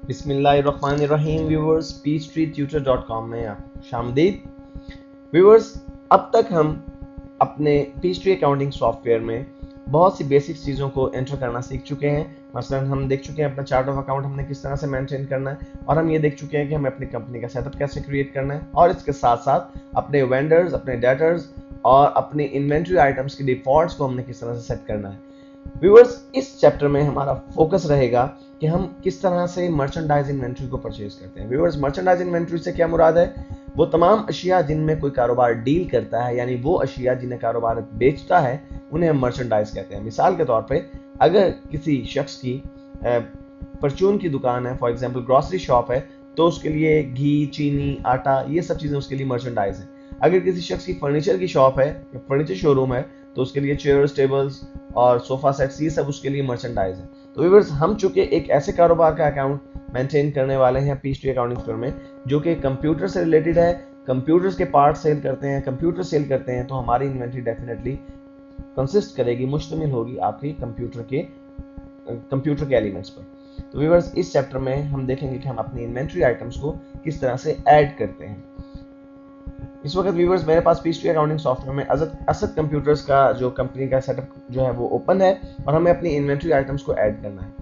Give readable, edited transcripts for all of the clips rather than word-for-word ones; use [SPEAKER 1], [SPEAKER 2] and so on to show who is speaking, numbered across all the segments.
[SPEAKER 1] बिस्मिल्लाहिर्रहमानिर्रहीम viewers peachtreetutor.com में आप शामदीद। व्यूअर्स, अब तक हम अपने पीचट्री अकाउंटिंग सॉफ्टवेयर में बहुत सी बेसिक चीज़ों को एंटर करना सीख चुके हैं। मसलन हम देख चुके हैं अपना चार्ट ऑफ अकाउंट हमने किस तरह से मेंटेन करना है, और हम ये देख चुके हैं कि हमें अपनी कंपनी का सेटअप कैसे क्रिएट करना है, और इसके साथ साथ अपने वेंडर्स, अपने डेटर्स और अपनी इन्वेंट्री आइटम्स की डिफॉल्ट्स को हमने किस तरह से सेट करना है। व्यूअर्स, इस चैप्टर में हमारा फोकस रहेगा कि हम किस तरह से मर्चेंडाइज इन्वेंट्री को परचेज करते हैं। व्यूअर्स, मर्चेंडाइज इन्वेंट्री से क्या मुराद है? वो तमाम अशिया जिनमें कोई कारोबार डील करता है, यानी वो अशिया जिन्हें कारोबार बेचता है, उन्हें हम मर्चेंडाइज कहते हैं। मिसाल के तौर पे अगर किसी शख्स की परचून की दुकान है, फॉर एग्जांपल ग्रोसरी शॉप है, तो उसके लिए घी, चीनी, आटा, ये सब चीज़ें उसके लिए मर्चेंडाइज है। अगर किसी शख्स की फर्नीचर की शॉप है, फर्नीचर शोरूम है, तो उसके लिए चेयर्स, टेबल्स और सोफा सेट्स, ये सब उसके लिए मर्चेंडाइज है। तो व्यूअर्स, हम चूंकि एक ऐसे कारोबार का अकाउंट मेंटेन करने वाले हैं पीचट्री अकाउंटिंग फर्म में, जो कि कंप्यूटर से रिलेटेड है, कंप्यूटर्स के पार्ट सेल करते हैं, कंप्यूटर सेल करते हैं, तो हमारी इन्वेंट्री डेफिनेटली कंसिस्ट करेगी, मुश्तमिल होगी आपकी कंप्यूटर के एलिमेंट्स पर। तो व्यूअर्स, इस चैप्टर में हम देखेंगे कि हम अपनी इन्वेंट्री आइटम्स को किस तरह से ऐड करते हैं। इस वक्त व्यूअर्स मेरे पास पीचट्री अकाउंटिंग सॉफ्टवेयर में असद कंप्यूटर्स का जो कंपनी का सेटअप जो है वो ओपन है, और हमें अपनी इन्वेंट्री आइटम्स को ऐड करना है।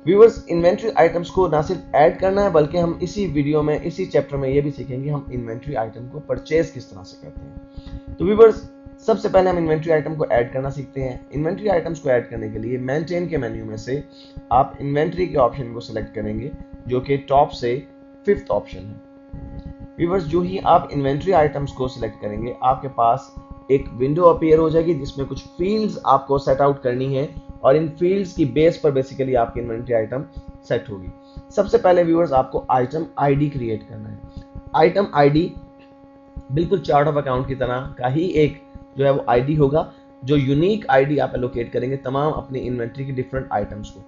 [SPEAKER 1] व्यूअर्स, इन्वेंट्री आइटम्स को ना सिर्फ ऐड करना है, बल्कि हम इसी वीडियो में, इसी चैप्टर में ये भी सीखेंगे हम इन्वेंट्री आइटम को परचेज किस तरह से करते हैं। तो व्यूअर्स, सबसे पहले हम इन्वेंट्री आइटम को ऐड करना सीखते हैं। इन्वेंट्री आइटम्स को ऐड करने के लिए मेंटेन के मेन्यू में से आप इन्वेंट्री के ऑप्शन को सिलेक्ट करेंगे, जो कि टॉप से 5th ऑप्शन है। व्यूअर्स, जो ही आप इन्वेंट्री आइटम्स को सिलेक्ट करेंगे, आपके पास एक विंडो अपीयर हो जाएगी जिसमें कुछ फील्ड्स आपको सेट आउट करनी है, और इन फील्ड्स की बेस पर बेसिकली आपकी इन्वेंट्री आइटम सेट होगी। सबसे पहले व्यूअर्स, आपको आइटम आईडी क्रिएट करना है। आइटम आईडी बिल्कुल चार्ट ऑफ अकाउंट की तरह का ही एक जो है वो आईडी होगा, जो यूनिक आईडी आप एलोकेट करेंगे तमाम अपनी इन्वेंट्री की डिफरेंट आइटम्स को।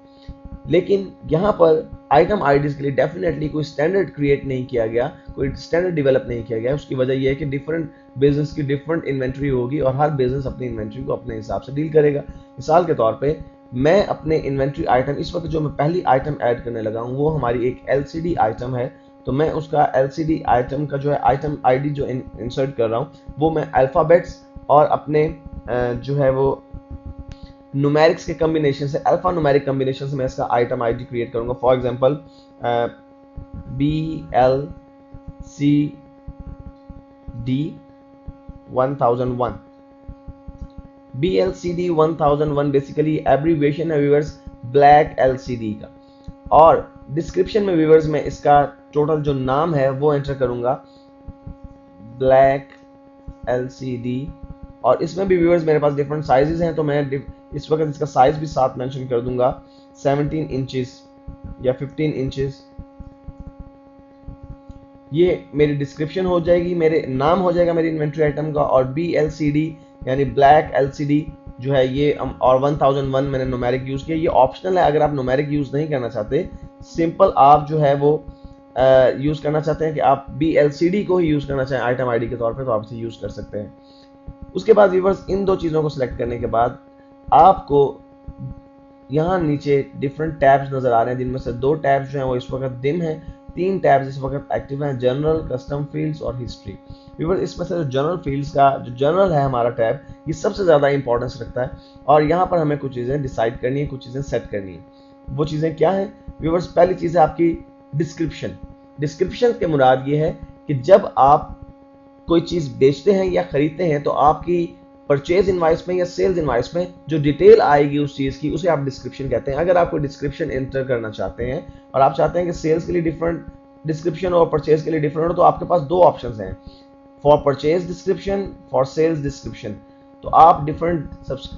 [SPEAKER 1] लेकिन यहाँ पर आइटम आईडीज के लिए डेफिनेटली कोई स्टैंडर्ड क्रिएट नहीं किया गया, कोई स्टैंडर्ड डेवलप नहीं किया गया। उसकी वजह यह है कि डिफरेंट बिजनेस की डिफरेंट इन्वेंट्री होगी, और हर बिजनेस अपनी इन्वेंट्री को अपने हिसाब से डील करेगा। मिसाल के तौर पे मैं अपने इन्वेंट्री आइटम, इस वक्त जो मैं पहली आइटम ऐड करने लगा हूँ, वो हमारी एक एलसीडी आइटम है। तो मैं उसका एलसीडी आइटम का जो है आइटम आईडी जो इंसर्ट कर रहा हूँ, वो मैं अल्फ़ाबेट्स और अपने जो है वो न्यूमेरिक्स के कॉम्बिनेशन से, अल्फा न्यूमेरिक कॉम्बिनेशन से मैं इसका आइटम आईडी क्रिएट करूंगा। For example BLCD 1001। BLCD 1001 basically abbreviation है व्यूअर्स ब्लैक एलसीडी का, और डिस्क्रिप्शन में व्यूअर्स में इसका टोटल जो नाम है वो एंटर करूंगा, ब्लैक एलसीडी। और इसमें भी व्यूअर्स मेरे पास डिफरेंट साइजेस हैं, तो मैं इस वक्त इसका साइज भी साथ मेंशन कर दूंगा, 17 इंचेस या 15 इंचेस। ये मेरी डिस्क्रिप्शन हो जाएगी, मेरे नाम हो जाएगा मेरी इन्वेंट्री आइटम का। और BLCD यानी ब्लैक एलसीडी जो है ये, और 1001 मैंने न्यूमेरिक यूज किया। ये ऑप्शनल है, अगर आप न्यूमेरिक यूज नहीं करना चाहते, सिंपल आप जो है वो यूज करना चाहते हैं कि आप BLCD को ही यूज करना चाहें आइटम आईडी के तौर पे, तो आप इसे यूज कर सकते हैं। उसके बाद व्यूअर्स, इन दो चीज़ों को सिलेक्ट करने के बाद आपको यहाँ नीचे डिफरेंट टैब्स नजर आ रहे हैं, जिनमें से 2 टैब्स जो हैं वो इस वक्त डिम हैं, 3 टैब्स इस वक्त एक्टिव हैं, जनरल, कस्टम फील्ड्स और हिस्ट्री। व्यूअर्स, इसमें से जो जनरल फील्ड्स का जो जनरल है हमारा टैब, ये सबसे ज़्यादा इंपॉर्टेंस रखता है, और यहाँ पर हमें कुछ चीज़ें डिसाइड करनी है, कुछ चीज़ें सेट करनी है। वो चीज़ें क्या हैं व्यूअर्स? पहली चीज़ है आपकी डिस्क्रिप्शन। डिस्क्रिप्शन के मुराद ये है कि जब आप कोई चीज़ बेचते हैं या खरीदते हैं, तो आपकी परचेज इनवाइस में या सेल्स इनवाइस में जो डिटेल आएगी उस चीज़ की, उसे आप डिस्क्रिप्शन कहते हैं। अगर आप कोई डिस्क्रिप्शन एंटर करना चाहते हैं, और आप चाहते हैं कि सेल्स के लिए डिफरेंट डिस्क्रिप्शन और परचेज के लिए डिफरेंट हो, तो आपके पास 2 ऑप्शंस हैं, for purchase description, for sales description. तो आप डिफरेंट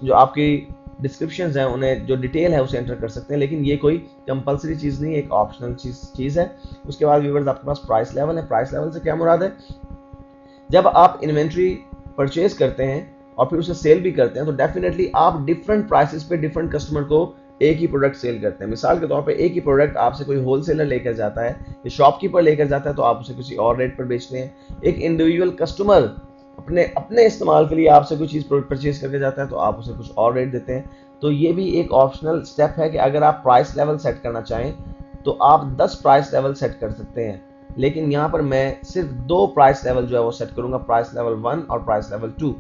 [SPEAKER 1] जो आपकी डिस्क्रिप्शन हैं, उन्हें जो डिटेल है उसे एंटर कर सकते हैं, लेकिन ये कोई कंपलसरी चीज़ नहीं है, एक ऑप्शनल चीज़ है। उसके बाद व्यूअर्स, आपके पास प्राइस लेवल है। प्राइस लेवल से क्या मुराद है? जब आप इन्वेंट्री परचेज करते हैं और फिर उसे सेल भी करते हैं, तो डेफिनेटली आप डिफरेंट प्राइसेस पे डिफरेंट कस्टमर को एक ही प्रोडक्ट सेल करते हैं। मिसाल के तौर पे एक ही प्रोडक्ट आपसे कोई होलसेलर लेकर जाता है या शॉपकीपर लेकर जाता है, तो आप उसे किसी और रेट पर बेचते हैं। एक इंडिविजुअल कस्टमर अपने इस्तेमाल के लिए आपसे कोई चीज़ परचेज करके जाता है, तो आप उसे कुछ और रेट देते हैं। तो ये भी एक ऑप्शनल स्टेप है कि अगर आप प्राइस लेवल सेट करना चाहें, तो आप 10 प्राइस लेवल सेट कर सकते हैं, लेकिन यहाँ पर मैं सिर्फ 2 प्राइस लेवल जो है वो सेट करूंगा, प्राइस लेवल 1 और प्राइस लेवल 2।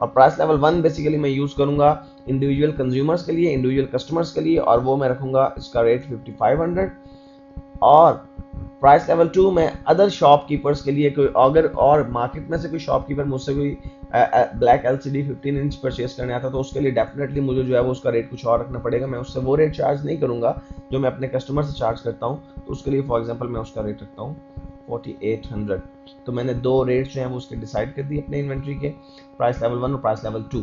[SPEAKER 1] और प्राइस लेवल 1 बेसिकली मैं यूज करूंगा इंडिविजुअल कंज्यूमर्स के लिए, इंडिविजुअल कस्टमर्स के लिए, और वो मैं रखूंगा इसका रेट 5500। और प्राइस लेवल 2 में अदर शॉपकीपर्स के लिए, कोई अगर और मार्केट में से कोई शॉपकीपर मुझसे कोई ब्लैक एलसीडी 15 इंच परचेस करने आता तो उसके लिए डेफिनेटली मुझे जो है वो उसका रेट कुछ और रखना पड़ेगा। मैं उससे वो रेट चार्ज नहीं करूंगा जो मैं अपने कस्टमर से चार्ज करता हूँ, तो उसके लिए फॉर एग्जांपल मैं उसका रेट रखता हूँ 4800। तो मैंने 2 रेट जो है वो उसके डिसाइड कर दिए अपने इन्वेंट्री के, प्राइस लेवल 1 और प्राइस लेवल 2।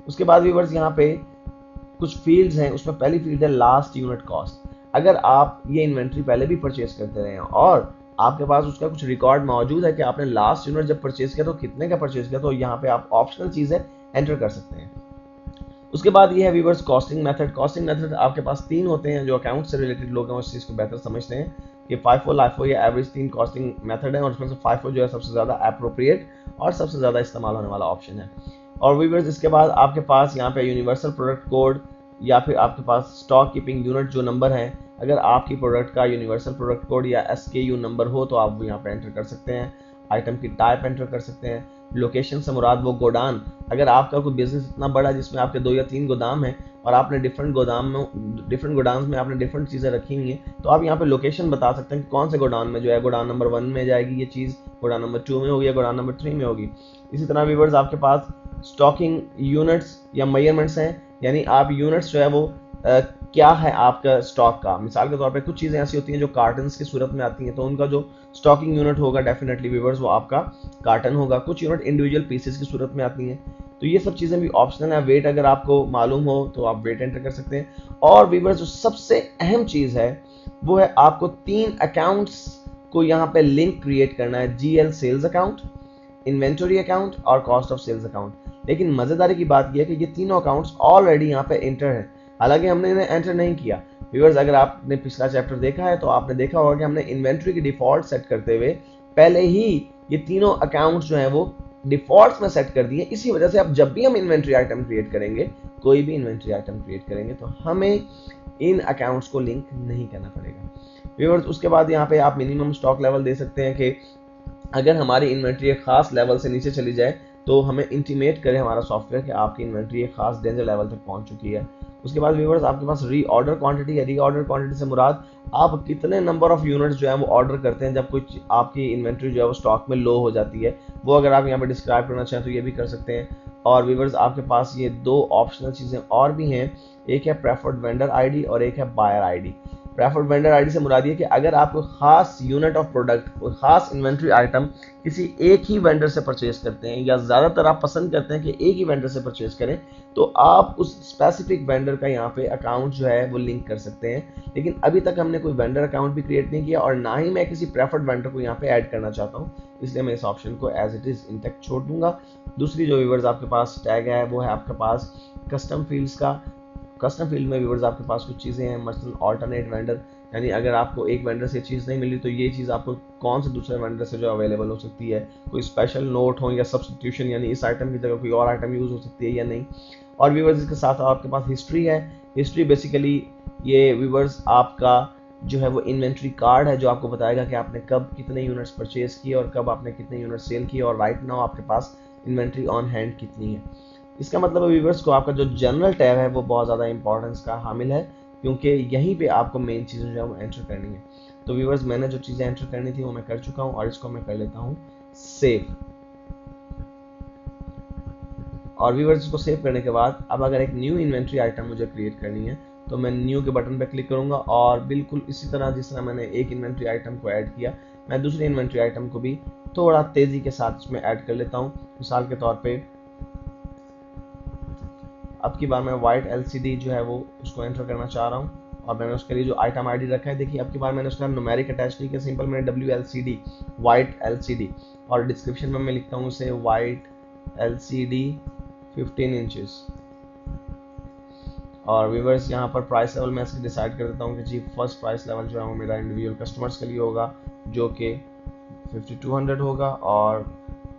[SPEAKER 1] उसके बाद व्यूअर्स यहाँ पे कुछ फील्ड्स हैं, उसमें पहली फील्ड है लास्ट यूनिट कॉस्ट। अगर आप ये इन्वेंट्री पहले भी परचेज करते रहे हैं और आपके पास उसका कुछ रिकॉर्ड मौजूद है कि आपने लास्ट यूनिट जब परचेज किया तो कितने का परचेज किया, तो यहाँ पे आप ऑप्शनल चीजें एंटर कर सकते हैं। उसके बाद ये है viewers costing method. Costing method आपके पास 3 होते हैं, जो अकाउंट से रिलेटेड लोग हैं उस चीज को बेहतर समझते हैं कि FIFO, LIFO या एवरेज 3 कॉस्टिंग मेथड है, और उसमें से FIFO जो है सबसे ज्यादा एप्रोप्रिएट और सबसे ज्यादा इस्तेमाल होने वाला ऑप्शन है। और व्यूअर्स इसके बाद आपके पास यहाँ पे यूनिवर्सल प्रोडक्ट कोड या फिर आपके पास स्टॉक कीपिंग यूनिट जो नंबर है, अगर आपकी प्रोडक्ट का यूनिवर्सल प्रोडक्ट कोड या SKU नंबर हो तो आप वो यहाँ पे एंटर कर सकते हैं। आइटम की टाइप एंटर कर सकते हैं। लोकेशन से मुराद वो गोडान, अगर आपका कोई बिजनेस इतना बड़ा जिसमें आपके 2 या 3 गोदाम है और आपने डिफरेंट गोडाउन में आपने डिफरेंट चीज़ें रखी हुई हैं, तो आप यहाँ पे लोकेशन बता सकते हैं कि कौन से गोडाउन में जो है, गोडाउन नंबर 1 में जाएगी ये चीज़, गोडाउन नंबर 2 में होगी या गोडाउन नंबर 3 में होगी। इसी तरह व्यूअर्स आपके पास स्टॉकिंग यूनिट्स या मेजरमेंट्स हैं, यानी आप यूनिट्स जो है वो क्या है आपका स्टॉक का। मिसाल के तौर पे कुछ चीज़ें ऐसी होती हैं जो कार्टन्स की सूरत में आती हैं, तो उनका जो स्टॉकिंग यूनिट होगा डेफिनेटली व्यूअर्स वो आपका कार्टन होगा। कुछ यूनिट इंडिविजुअल पीसेस की सूरत में आती हैं, तो ये सब चीज़ें भी ऑप्शनल है। वेट अगर आपको मालूम हो तो आप वेट एंटर कर सकते हैं। और व्यूअर्स जो सबसे अहम चीज़ है वो है आपको 3 अकाउंट्स को यहाँ पे लिंक क्रिएट करना है, GL sales account, inventory account और कॉस्ट ऑफ सेल्स अकाउंट। लेकिन मजेदारी की बात यह है कि ये तीनों अकाउंट्स ऑलरेडी यहाँ पे एंटर है, हालांकि हमने इन्हें एंटर नहीं किया। व्यूअर्स अगर आपने पिछला चैप्टर देखा है तो आपने देखा होगा कि हमने इन्वेंटरी की डिफॉल्ट सेट करते हुए पहले ही ये तीनों अकाउंट्स जो हैं वो डिफॉल्ट में सेट कर दिए। इसी वजह से अब जब भी हम इन्वेंट्री आइटम क्रिएट करेंगे, कोई भी इन्वेंट्री आइटम क्रिएट करेंगे, तो हमें इन अकाउंट्स को लिंक नहीं करना पड़ेगा। व्यूअर्स उसके बाद यहाँ पे आप मिनिमम स्टॉक लेवल दे सकते हैं कि अगर हमारी इन्वेंट्री एक खास लेवल से नीचे चली जाए तो हमें इंटीमेट करे हमारा सॉफ्टवेयर कि आपकी इन्वेंट्री एक खास डेंजर लेवल तक पहुंच चुकी है। उसके बाद व्यूअर्स आपके पास रीऑर्डर क्वांटिटी है। रीऑर्डर क्वांटिटी से मुराद आप कितने नंबर ऑफ यूनिट्स जो है वो ऑर्डर करते हैं जब कुछ आपकी इन्वेंट्री जो है वो स्टॉक में लो हो जाती है, वो अगर आप यहाँ पे डिस्क्राइब करना चाहें तो ये भी कर सकते हैं। और व्यूअर्स आपके पास ये 2 ऑप्शनल चीज़ें और भी हैं, एक है प्रेफर्ड वेंडर आईडी और एक है buyer ID. Preferred vendor ID से मुराद ये कि अगर आप कोई खास यूनिट ऑफ प्रोडक्ट, कोई खास इन्वेंट्री आइटम किसी एक ही वेंडर से परचेज करते हैं, या ज़्यादातर आप पसंद करते हैं कि एक ही वेंडर से परचेज करें, तो आप उस स्पेसिफिक वेंडर का यहाँ पे अकाउंट जो है वो लिंक कर सकते हैं। लेकिन अभी तक हमने कोई वेंडर अकाउंट भी क्रिएट नहीं किया और ना ही मैं किसी प्रेफर्ड वेंडर को यहाँ पे ऐड करना चाहता हूँ, इसलिए मैं इस ऑप्शन को एज इट इज़ इंटैक्ट छोड़ दूंगा। दूसरी जो व्यूअर्स आपके पास टैग है वो है आपके पास कस्टम फील्ड्स का। कस्टम फील्ड में व्यूअर्स आपके पास कुछ चीज़ें हैं, मसलन ऑल्टरनेट वेंडर, यानी अगर आपको एक वेंडर से चीज़ नहीं मिली तो ये चीज़ आपको कौन से दूसरे वेंडर से जो अवेलेबल हो सकती है, कोई स्पेशल नोट हो या सब्सटीट्यूशन, यानी इस आइटम की जगह कोई और आइटम यूज़ हो सकती है या नहीं। और व्यूअर्स इसके साथ आपके पास हिस्ट्री है। हिस्ट्री बेसिकली ये व्यूअर्स आपका जो है वो इन्वेंट्री कार्ड है जो आपको बताएगा कि आपने कब कितने यूनिट्स परचेज किए और कब आपने कितने यूनिट सेल किए और राइट नाउ आपके पास इन्वेंट्री ऑन हैंड कितनी है। इसका मतलब व्यूअर्स को आपका जो जनरल टैब है वो बहुत ज़्यादा इंपॉर्टेंस का हामिल है, क्योंकि यहीं पे आपको मेन चीज़ें जो है वो एंटर करनी है। तो व्यूअर्स मैंने जो चीज़ें एंटर करनी थी वो मैं कर चुका हूँ और इसको मैं कर लेता हूँ सेव। और व्यूअर्स इसको सेव करने के बाद अब अगर एक न्यू इन्वेंट्री आइटम मुझे क्रिएट करनी है तो मैं न्यू के बटन पर क्लिक करूंगा और बिल्कुल इसी तरह जिस तरह मैंने एक इन्वेंट्री आइटम को ऐड किया, मैं दूसरी इन्वेंट्री आइटम को भी थोड़ा तेज़ी के साथ इसमें ऐड कर लेता हूँ। मिसाल के तौर पर अब की बार मैं वाइट LCD जो है वो उसको एंटर करना चाह रहा हूँ और मैंने उसके लिए जो आइटम आईडी रखा है, देखिए अब की बार मैंने उसका न्यूमेरिक अटैच नहीं किया, सिंपल मैंने WLCD वाइट LCD और डिस्क्रिप्शन में मैं लिखता हूँ उसे वाइट LCD 15 इंचेस। और व्यूअर्स यहाँ पर प्राइस लेवल मैं इसकी डिसाइड कर देता हूँ कि जी फर्स्ट प्राइस लेवल जो है वो मेरा इंडिविजुअल कस्टमर्स के लिए होगा जो कि 5200 होगा, और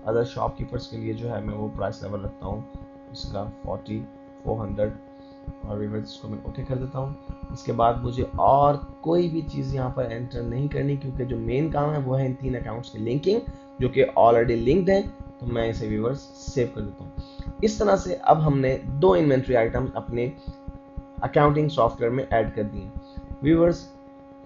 [SPEAKER 1] अदर शॉपकीपर्स के लिए जो है मैं वो प्राइस लेवल रखता हूँ इसका 4400। और व्यूअर्स इसको मैं ओके कर देता हूँ। इसके बाद मुझे और कोई भी चीज़ यहाँ पर एंटर नहीं करनी, क्योंकि जो मेन काम है वो है इन 3 अकाउंट्स की लिंकिंग, जो कि ऑलरेडी लिंक्ड है। तो मैं इसे व्यूअर्स सेव कर देता हूँ। इस तरह से अब हमने 2 इन्वेंट्री आइटम अपने अकाउंटिंग सॉफ्टवेयर में ऐड कर दिए। व्यूअर्स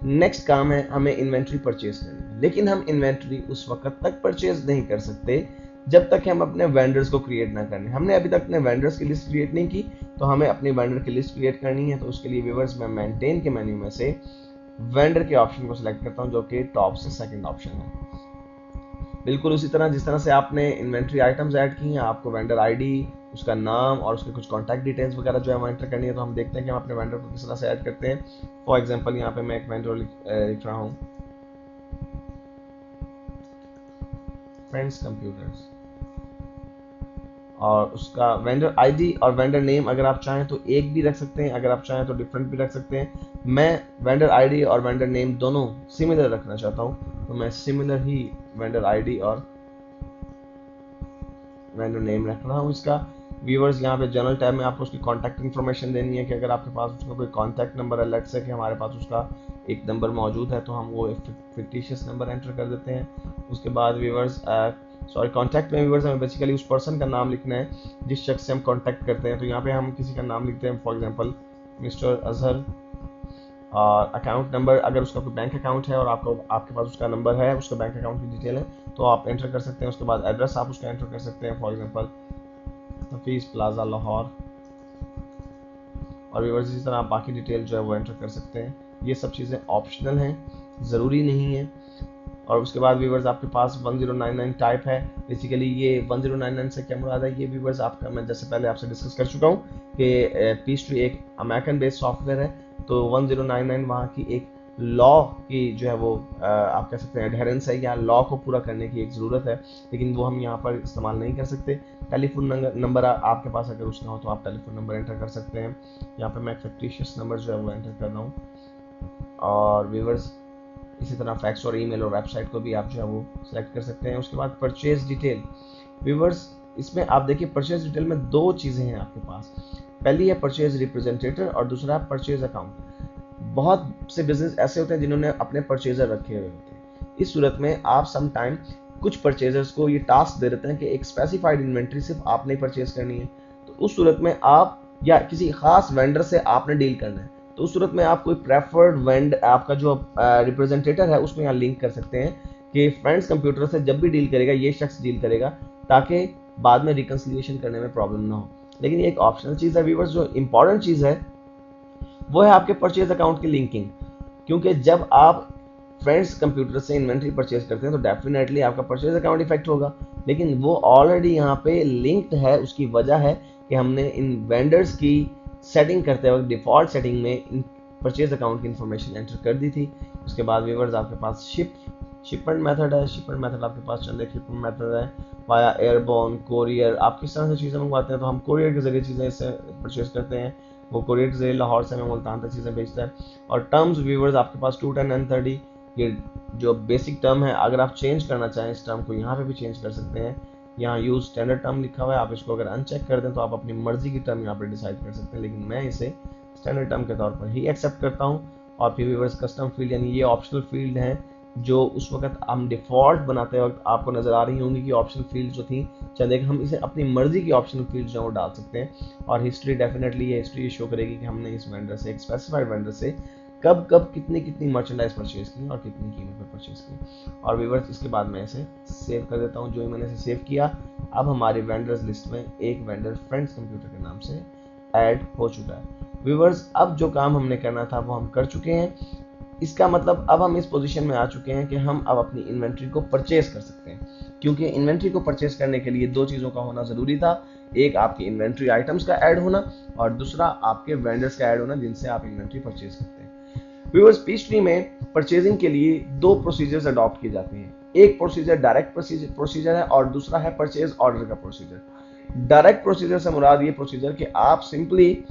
[SPEAKER 1] नेक्स्ट काम है हमें इन्वेंट्री परचेज करनी, लेकिन हम इन्वेंट्री उस वक्त तक परचेज नहीं कर सकते जब तक हम अपने वेंडर्स को क्रिएट ना करने। हमने अभी तक अपने वेंडर्स की लिस्ट क्रिएट नहीं की, तो हमें अपनी वेंडर की लिस्ट क्रिएट करनी है। तो उसके लिए व्यूअर्स मैं मेंटेन के मेन्यू में से वेंडर के ऑप्शन को सिलेक्ट करता हूं, जो कि टॉप से सेकंड ऑप्शन है। बिल्कुल उसी तरह जिस तरह से आपने इन्वेंट्री आइटम्स ऐड की हैं, आपको वेंडर आईडी, उसका नाम और उसके कुछ कॉन्टैक्ट डिटेल्स वगैरह जो है वो एंटर करनी है। तो हम देखते हैं कि हम अपने वेंडर को किस तरह से ऐड करते हैं। फॉर एग्जांपल यहाँ पे मैं एक वेंडर लिख रहा हूँ, फ्रेंड्स कंप्यूटर्स, और उसका वेंडर आईडी और वेंडर नेम अगर आप चाहें तो एक भी रख सकते हैं, अगर आप चाहें तो डिफरेंट भी रख सकते हैं। मैं वेंडर आईडी और वेंडर नेम दोनों सिमिलर रखना चाहता हूं, तो मैं सिमिलर ही वेंडर आईडी और वेंडर नेम रख रहा हूं इसका। व्यूअर्स यहाँ पे जनरल टैब में आपको उसकी कॉन्टैक्ट इन्फॉर्मेशन देनी है कि अगर आपके पास उसका कोई कॉन्टैक्ट नंबर है, लेट्स से कि हमारे पास उसका एक नंबर मौजूद है, तो हम वो फिक्टिशियस नंबर एंटर कर देते हैं। उसके बाद व्यूअर्स कॉन्टैक्ट में व्यूअर्स हमें बेसिकली उस पर्सन का नाम लिखना है जिस शख्स से हम कॉन्टैक्ट करते हैं। तो यहाँ पे हम किसी का नाम लिखते हैं, फॉर एग्जांपल मिस्टर अजहर, और अकाउंट नंबर अगर उसका कोई बैंक अकाउंट है और आपके पास उसका नंबर है, उसका बैंक अकाउंट की डिटेल है, तो आप एंटर कर सकते हैं। उसके बाद एड्रेस आप उसका एंटर कर सकते हैं, for example Hafeez plaza Lahore, और व्यूअर्स इसी तरह आप बाकी डिटेल जो है वो एंटर कर सकते हैं। ये सब चीज़ें ऑप्शनल हैं, ज़रूरी नहीं है। और उसके बाद व्यूअर्स आपके पास 1099 टाइप है। बेसिकली ये 1099 से क्या मुराद है, ये व्यूअर्स आपका मैं जैसे पहले आपसे डिस्कस कर चुका हूँ कि पीएचडी एक अमेरिकन बेस्ड सॉफ्टवेयर है, तो 1099 वहाँ की एक लॉ की जो है वो आप कह सकते हैं एडहेरेंस है, या लॉ को पूरा करने की एक ज़रूरत है, लेकिन वो हम यहाँ पर इस्तेमाल नहीं कर सकते। टेलीफोन नंबर आपके पास अगर उसका हो तो आप टेलीफोन नंबर एंटर कर सकते हैं। यहाँ पर मैं एक फिक्टिशियस नंबर जो है वो एंटर कर रहा हूँ। और व्यूअर्स इसी तरह फैक्स और ईमेल और वेबसाइट को भी आप जो है वो सिलेक्ट कर सकते हैं। उसके बाद परचेज डिटेल, व्यूअर्स इसमें आप देखिए परचेज डिटेल में 2 चीज़ें हैं आपके पास। पहली है परचेज रिप्रेजेंटेटर और दूसरा है परचेज अकाउंट। बहुत से बिजनेस ऐसे होते हैं जिन्होंने अपने परचेजर रखे हुए होते हैं। इस सूरत में आप सम टाइम कुछ परचेजर्स को ये टास्क दे देते हैं कि एक स्पेसिफाइड इन्वेंट्री सिर्फ आपने परचेज करनी है। तो उस सूरत में आप या किसी खास वेंडर से आपने डील करना है, तो उस सूरत में आप कोई प्रेफर्ड वेंडर आपका जो रिप्रेजेंटेटर है उसको यहाँ लिंक कर सकते हैं कि फ्रेंड्स कंप्यूटर से जब भी डील करेगा ये शख्स डील करेगा, ताकि बाद में रिकंसिलिएशन करने में प्रॉब्लम ना हो। लेकिन ये एक ऑप्शनल चीज़ है व्यूअर्स। जो इंपॉर्टेंट चीज़ है वो है आपके परचेज अकाउंट की लिंकिंग, क्योंकि जब आप फ्रेंड्स कंप्यूटर से इन्वेंट्री परचेज करते हैं तो डेफिनेटली आपका परचेज अकाउंट इफेक्ट होगा, लेकिन वो ऑलरेडी यहाँ पे लिंक्ड है। उसकी वजह है कि हमने इन वेंडर्स की सेटिंग करते वक्त डिफॉल्ट सेटिंग में इन परचेज अकाउंट की इन्फॉर्मेशन एंटर कर दी थी। उसके बाद व्यूअर्स आपके पास शिपमेंट मेथड है। शिपमेंट मेथड आपके पास चंद एक शिपमेंट मेथड है, वाया एयरबोर्न, कोरियर। आप किस तरह से चीज़ें मंगवाते हैं, तो हम कोरियर के जरिए चीज़ें इससे परचेज करते हैं। वो कोरियर के जरिए लाहौर से हमें मुल्तान तक चीज़ें भेजता है। और टर्म्स व्यूअर्स आपके पास 210 and 30, ये जो बेसिक टर्म है, अगर आप चेंज करना चाहें इस टर्म को यहाँ पे भी चेंज कर सकते हैं। यहाँ यूज स्टैंडर्ड टर्म लिखा हुआ है, आप इसको अगर अनचेक कर दें तो आप अपनी मर्जी की टर्म यहाँ पर डिसाइड कर सकते हैं, लेकिन मैं इसे स्टैंडर्ड टर्म के तौर पर ही एक्सेप्ट करता हूँ। और फिर व्यूअर्स कस्टम फील्ड, यानी ये ऑप्शनल फील्ड हैं जो उस वक्त हम डिफॉल्ट बनाते वक्त आपको नजर आ रही होंगी कि ऑप्शनल फील्ड जो थी चंद एक, हम इसे अपनी मर्जी की ऑप्शनल फील्ड जो है वो डाल सकते हैं। और हिस्ट्री डेफिनेटली ये हिस्ट्री शो करेगी कि हमने इस वेंडर से, एक स्पेसिफाइड वेंडर से कब कब कितनी मर्चेंडाइज परचेज की और कितनी कीमत पर परचेज की। और व्यूअर्स इसके बाद मैं इसे सेव कर देता हूँ। जो ही मैंने इसे सेव किया, अब हमारी वेंडर्स लिस्ट में एक वेंडर फ्रेंड्स कंप्यूटर के नाम से ऐड हो चुका है। व्यूअर्स अब जो काम हमने करना था वो हम कर चुके हैं। इसका मतलब अब हम इस पोजीशन में आ चुके हैं कि हम अब अपनी इन्वेंट्री को परचेज कर सकते हैं, क्योंकि इन्वेंट्री को परचेज करने के लिए 2 चीज़ों का होना ज़रूरी था। एक आपके इन्वेंट्री आइटम्स का ऐड होना और दूसरा आपके वेंडर्स का ऐड होना जिनसे आप इन्वेंट्री परचेज करते हैं। व्यूअर्स पीएचडी में परचेजिंग के लिए 2 प्रोसीजर्स अडॉप्ट किए जाते हैं। एक प्रोसीजर डायरेक्ट प्रोसीजर है और दूसरा है परचेज ऑर्डर का प्रोसीजर। डायरेक्ट प्रोसीजर से मुराद ये प्रोसीजर कि आप सिंपली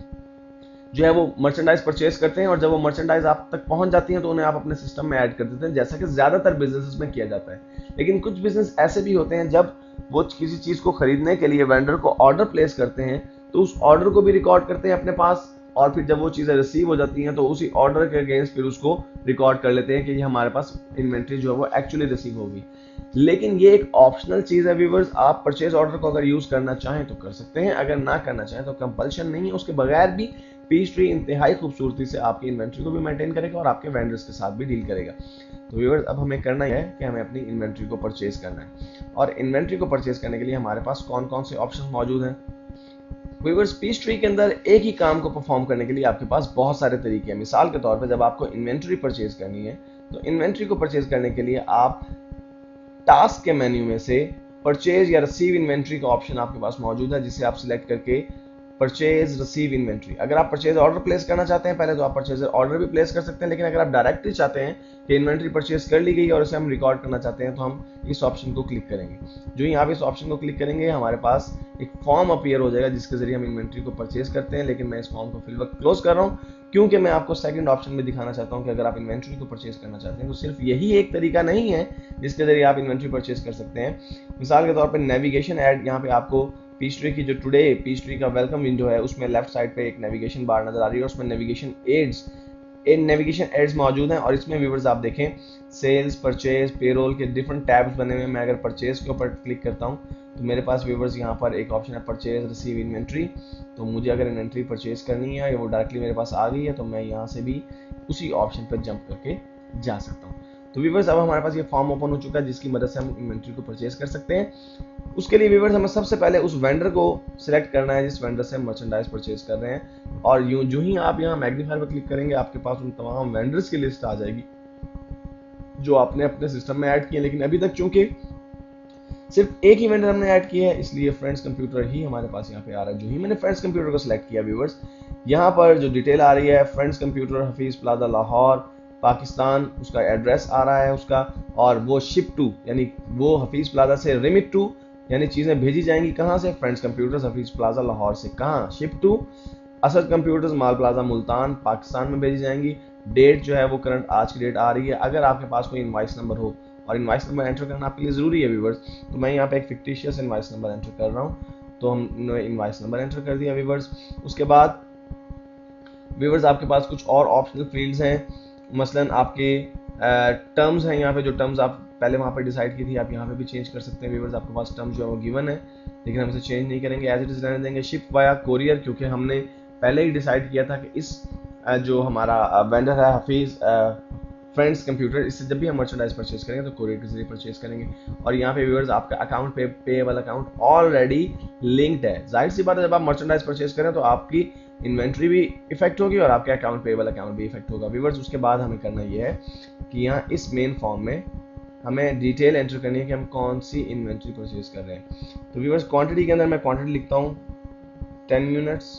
[SPEAKER 1] जो है वो मर्चेंडाइज परचेज करते हैं और जब वो मर्चेंडाइज आप तक पहुंच जाती है तो उन्हें आप अपने सिस्टम में ऐड कर देते हैं, जैसा कि ज्यादातर बिजनेसेस में किया जाता है। लेकिन कुछ बिजनेस ऐसे भी होते हैं जब वो किसी चीज को खरीदने के लिए वेंडर को ऑर्डर प्लेस करते हैं तो उस ऑर्डर को भी रिकॉर्ड करते हैं अपने पास, और फिर जब वो चीज़ें रिसीव हो जाती हैं तो उसी ऑर्डर के अगेंस्ट फिर उसको रिकॉर्ड कर लेते हैं कि ये हमारे पास इन्वेंट्री जो है वो एक्चुअली रिसीव होगी। लेकिन ये एक ऑप्शनल चीज़ है व्यूवर्स, आप परचेज ऑर्डर को अगर यूज़ करना चाहें तो कर सकते हैं, अगर ना करना चाहें तो कंपल्शन नहीं है। उसके बगैर भी पीचट्री इंतहाई खूबसूरती से आपकी इन्वेंट्री को भी मेंटेन करेगा और आपके वेंडर्स के साथ भी डील करेगा। तो व्यूअर्स अब हमें करना है कि हमें अपनी इन्वेंट्री को परचेज करना है, और इन्वेंट्री को परचेज करने के लिए हमारे पास कौन कौन से ऑप्शन मौजूद हैं। व्यूअर्स पीचट्री के अंदर एक ही काम को परफॉर्म करने के लिए आपके पास बहुत सारे तरीके हैं। मिसाल के तौर पर जब आपको इन्वेंट्री परचेज करनी है तो इन्वेंट्री को परचेज करने के लिए आप टास्क के मेन्यू में से परचेज या रिसीव इन्वेंट्री का ऑप्शन आपके पास मौजूद है, जिसे आप सिलेक्ट करके परचेज रिसीव इन्वेंट्री, अगर आप परचेज ऑर्डर प्लेस करना चाहते हैं पहले तो आप परचेज ऑर्डर भी प्लेस कर सकते हैं, लेकिन अगर आप डायरेक्टली चाहते हैं कि इन्वेंट्री परचेज कर ली गई और उसे हम रिकॉर्ड करना चाहते हैं तो हम इस ऑप्शन को क्लिक करेंगे। जो ही आप इस ऑप्शन को क्लिक करेंगे हमारे पास एक फॉर्म अपीयर हो जाएगा जिसके जरिए हम इन्वेंट्री को परचेज करते हैं। लेकिन मैं इस फॉर्म को फिलहाल क्लोज कर रहा हूँ क्योंकि मैं आपको सेकंड ऑप्शन में दिखाना चाहता हूँ कि अगर आप इन्वेंट्री को परचेज करना चाहते हैं तो सिर्फ यही एक तरीका नहीं है जिसके जरिए आप इन्वेंट्री परचेज कर सकते हैं। मिसाल के तौर पर नेविगेशन ऐड, यहाँ पे आपको पीचट्री की जो टुडे पीचट्री का वेलकम विंडो है उसमें लेफ्ट साइड पे एक नेविगेशन बार नजर आ रही है, उसमें नेविगेशन एड्स मौजूद हैं और इसमें व्यूअर्स आप देखें सेल्स, परचेज, पेरोल के डिफरेंट टैब्स बने हुए हैं। मैं अगर परचेज के ऊपर क्लिक करता हूं तो मेरे पास व्यूअर्स यहाँ पर एक ऑप्शन है परचेज रिसीव इन्वेंट्री। तो मुझे अगर इन्वेंट्री परचेज करनी है या वो डायरेक्टली मेरे पास आ गई है तो मैं यहाँ से भी उसी ऑप्शन पर जंप करके जा सकता हूँ। तो व्यूअर्स अब हमारे पास ये फॉर्म ओपन हो चुका है जिसकी मदद से हम इन्वेंट्री को परचेज कर सकते हैं। उसके लिए व्यूअर्स हमें सबसे पहले उस वेंडर को सिलेक्ट करना है जिस वेंडर से हम मर्चेंडाइज परचेज कर रहे हैं, और जो ही आप यहाँ मैग्नीफायर पर क्लिक करेंगे आपके पास उन तमाम वेंडर्स की लिस्ट आ जाएगी जो आपने अपने सिस्टम में ऐड किए। लेकिन अभी तक चूंकि सिर्फ एक ही वेंडर हमने ऐड किया है इसलिए फ्रेंड्स कंप्यूटर ही हमारे पास यहाँ पे आ रहा है। जो ही मैंने फ्रेंड्स कंप्यूटर को सिलेक्ट किया व्यूअर्स, यहाँ पर जो डिटेल आ रही है friends computer Hafeez plaza Lahore Pakistan, उसका एड्रेस आ रहा है उसका, और वो शिप टू यानी वो हफीज प्लाजा से रिमिट टू यानी चीज़ें भेजी जाएंगी कहाँ से, friends computers Hafeez plaza Lahore से कहाँ, ship to Asad computers mall plaza Multan Pakistan में भेजी जाएंगी। डेट जो है वो करंट आज की डेट आ रही है। अगर आपके पास कोई इनवाइस नंबर हो, और इनवाइस नंबर एंटर करना आपके लिए ज़रूरी है व्यूवर्स, तो मैं यहाँ पे एक फिक्टिशियस इनवाइस नंबर एंटर कर रहा हूँ। तो हमने इनवाइस नंबर एंटर कर दिया व्यूवर्स। उसके बाद व्यूवर्स आपके पास कुछ और ऑप्शनल फील्ड्स हैं, मसलन आपके टर्म्स हैं। यहाँ पे जो टर्म्स आप पहले वहाँ पर डिसाइड की थी आप यहाँ पे भी चेंज कर सकते हैं व्यूवर्स। आपके पास टर्म्स जो है वो गिवन है लेकिन हम इसे चेंज नहीं करेंगे, एज इट इज रहने देंगे। शिप वाया कोरियर, क्योंकि हमने पहले ही डिसाइड किया था कि इस जो हमारा वेंडर है हफीज फ्रेंड्स कंप्यूटर, इससे जब भी हम मर्चेंडाइज परचेज करेंगे तो कोरियर के जरिए परचेज करेंगे। और यहाँ पे व्यूअर्स आपका account payable account already linked है। जाहिर सी बात है जब आप मर्चेंडाइज परचेज करें तो आपकी इन्वेंट्री भी इफेक्ट होगी और आपके अकाउंट पेएबल अकाउंट भी इफेक्ट होगा व्यूअर्स। उसके बाद हमें करना यह है कि यहाँ इस मेन फॉर्म में हमें डिटेल एंटर करनी है कि हम कौन सी इन्वेंट्री परचेज कर रहे हैं। तो व्यूअर्स क्वांटिटी के अंदर मैं क्वांटिटी लिखता हूँ 10 यूनिट्स।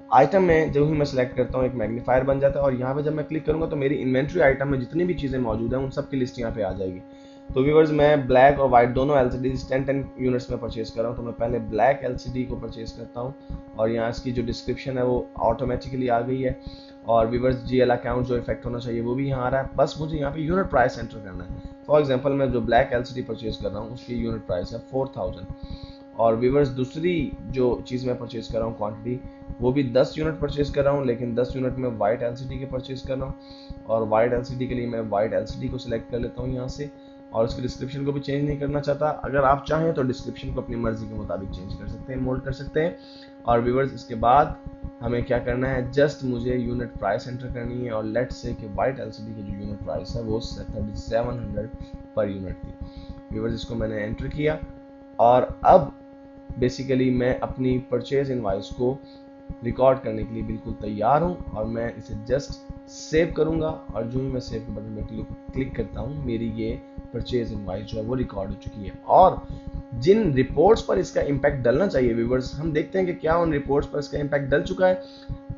[SPEAKER 1] आइटम में जब ही मैं सेलेक्ट करता हूँ एक मैग्नीफायर बन जाता है और यहाँ पे जब मैं क्लिक करूँगा तो मेरी इन्वेंट्री आइटम में जितनी भी चीज़ें मौजूद हैं उन सब की लिस्ट यहाँ पे आ जाएगी। तो व्यूअर्स मैं ब्लैक और वाइट दोनों LCD 10 यूनिट्स में परचेज कर रहा हूँ। तो मैं पहले ब्लैक LCD को परचेज करता हूँ और यहाँ इसकी जो डिस्क्रिप्शन है वो ऑटोमेटिकली आ गई है, और व्यूअर्स GL अकाउंट जो इफेक्ट होना चाहिए वो भी यहाँ आ रहा है। बस मुझे यहाँ पे यूनिट प्राइस एंटर करना है। फॉर एग्जाम्पल मैं जो ब्लैक LCD परचेज कर रहा हूँ उसकी यूनिट प्राइस है 4000। और व्यूअर्स दूसरी जो चीज़ मैं परचेज कर रहा हूँ क्वांटिटी वो भी 10 यूनिट परचेज कर रहा हूँ, लेकिन 10 यूनिट में वाइट LCD के परचेज कर रहा हूँ। और वाइट LCD के लिए मैं वाइट LCD को सिलेक्ट कर लेता हूँ यहाँ से, और उसकी डिस्क्रिप्शन को भी चेंज नहीं करना चाहता। अगर आप चाहें तो डिस्क्रिप्शन को अपनी मर्जी के मुताबिक चेंज कर सकते हैं, मोल्ड कर सकते हैं। और व्यूअर्स इसके बाद हमें क्या करना है, जस्ट मुझे यूनिट प्राइस एंटर करनी है और लेट्स से कि वाइट LCD की जो यूनिट प्राइस है वो 3700 पर यूनिट थी। व्यूअर्स इसको मैंने एंटर किया और अब बेसिकली मैं अपनी परचेज इनवाइस को रिकॉर्ड करने के लिए बिल्कुल तैयार हूं और मैं इसे जस्ट सेव करूंगा। और जो ही मैं सेव के बटन पर क्लिक करता हूं मेरी ये परचेज इनवाइस जो है वो रिकॉर्ड हो चुकी है। और जिन रिपोर्ट्स पर इसका इम्पैक्ट डलना चाहिए व्यूवर्स, हम देखते हैं कि क्या उन रिपोर्ट्स पर इसका इम्पैक्ट डल चुका है।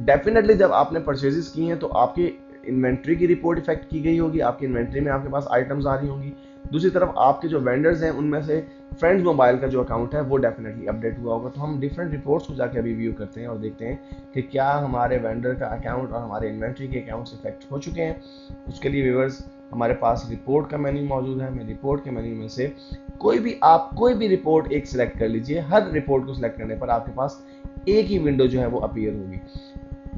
[SPEAKER 1] डेफिनेटली जब आपने परचेजेस की हैं तो आपकी इन्वेंट्री की रिपोर्ट इफेक्ट की गई होगी, आपकी इन्वेंट्री में आपके पास आइटम्स आ रही होंगी। दूसरी तरफ आपके जो वेंडर्स हैं उनमें से फ्रेंड्स मोबाइल का जो अकाउंट है वो डेफिनेटली अपडेट हुआ होगा। तो हम डिफरेंट रिपोर्ट्स को जाकर रिव्यू करते हैं और देखते हैं कि क्या हमारे वेंडर का अकाउंट और हमारे इन्वेंट्री के अकाउंट्स इफेक्ट हो चुके हैं। उसके लिए व्यूअर्स हमारे पास रिपोर्ट का मेन्यू मौजूद है। मैं रिपोर्ट के मेन्यू में से कोई भी रिपोर्ट एक सिलेक्ट कर लीजिए। हर रिपोर्ट को सिलेक्ट करने पर आपके पास एक ही विंडो जो है वो अपीयर होगी।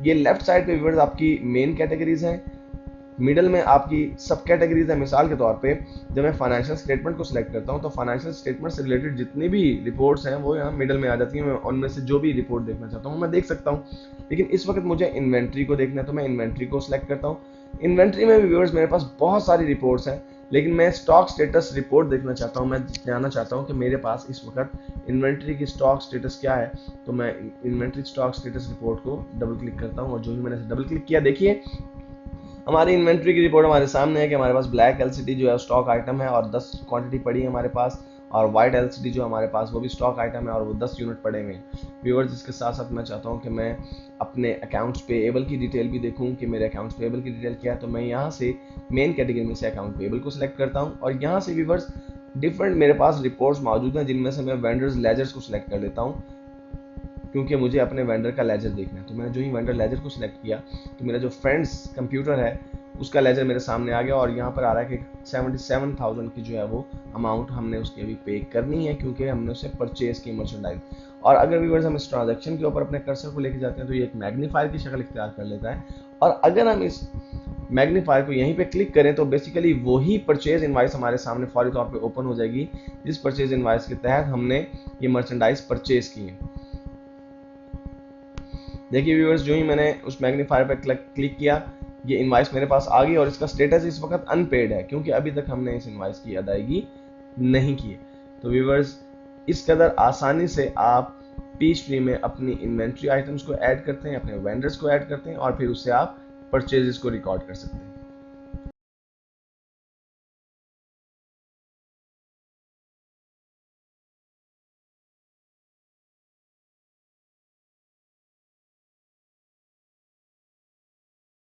[SPEAKER 1] ये लेफ्ट साइड पे व्यूअर्स आपकी मेन कैटेगरीज हैं, मिडल में आपकी सब कैटेगरीज है। मिसाल के तौर पे जब मैं फाइनेंशियल स्टेटमेंट को सिलेक्ट करता हूं तो फाइनेंशियल स्टेटमेंट से रिलेटेड जितनी भी रिपोर्ट्स हैं वो यहाँ मिडल में आ जाती हैं। मैं उनमें से जो भी रिपोर्ट देखना चाहता हूँ मैं देख सकता हूँ। लेकिन इस वक्त मुझे इन्वेंट्री को देखना है तो मैं इन्वेंट्री को सिलेक्ट करता हूँ। इन्वेंट्री में भी व्यूअर्स मेरे पास बहुत सारी रिपोर्ट्स हैं, लेकिन मैं स्टॉक स्टेटस रिपोर्ट देखना चाहता हूँ। मैं जानना चाहता हूँ कि मेरे पास इस वक्त इन्वेंट्री की स्टॉक स्टेटस क्या है। तो मैं इन्वेंट्री स्टॉक स्टेटस रिपोर्ट को डबल क्लिक करता हूँ और जो ही मैंने डबल क्लिक किया, देखिए हमारी इन्वेंट्री की रिपोर्ट हमारे सामने है कि हमारे पास ब्लैक एलसीडी जो है स्टॉक आइटम है और 10 क्वांटिटी पड़ी है हमारे पास, और वाइट एलसीडी जो हमारे पास वो भी स्टॉक आइटम है और वो 10 यूनिट पड़े हुए हैं। व्यूअर्स, इसके साथ साथ मैं चाहता हूं कि मैं अपने अकाउंट्स पेएबल की डिटेल भी देखूं कि मेरे अकाउंट्स पेएबल की डिटेल क्या है। तो मैं यहाँ से मेन कैटेगरी में से अकाउंट पेएबल को सिलेक्ट करता हूँ और यहाँ से व्यूअर्स डिफरेंट मेरे पास रिपोर्ट्स मौजूद हैं, जिनमें से मैं वेंडर्स लेजर्स को सिलेक्ट कर लेता हूँ क्योंकि मुझे अपने वेंडर का लेजर देखना है। तो मैंने जो ही वेंडर लेजर को सिलेक्ट किया तो मेरा जो फ्रेंड्स कंप्यूटर है उसका लेजर मेरे सामने आ गया और यहाँ पर आ रहा है कि 77,000 की जो है वो अमाउंट हमने उसकी अभी पे करनी है क्योंकि हमने उसे परचेज की मर्चेंडाइज। और अगर व्यूअर्स हम इस ट्रांजैक्शन के ऊपर अपने कर्सर को लेके जाते हैं तो ये एक मैग्नीफायर की शक्ल इख्तियार कर लेता है और अगर हम इस मैग्नीफायर को यहीं पे क्लिक करें तो बेसिकली वही परचेज इनवाइस हमारे सामने फौरी तौर पे ओपन हो जाएगी जिस परचेज इनवाइस के तहत हमने ये मर्चेंडाइज परचेज की है। देखिए व्यूअर्स, जो ही मैंने उस मैग्नीफायर पर क्लिक किया ये इनवाइस मेरे पास आ गई और इसका स्टेटस इस वक्त अनपेड है क्योंकि अभी तक हमने इस इनवाइस की अदायगी नहीं की है। तो व्यूअर्स, इस कदर आसानी से आप पीएचपी में अपनी इन्वेंट्री आइटम्स को ऐड करते हैं, अपने वेंडर्स को ऐड करते हैं और फिर उससे आप परचेजेस को रिकॉर्ड कर सकते हैं।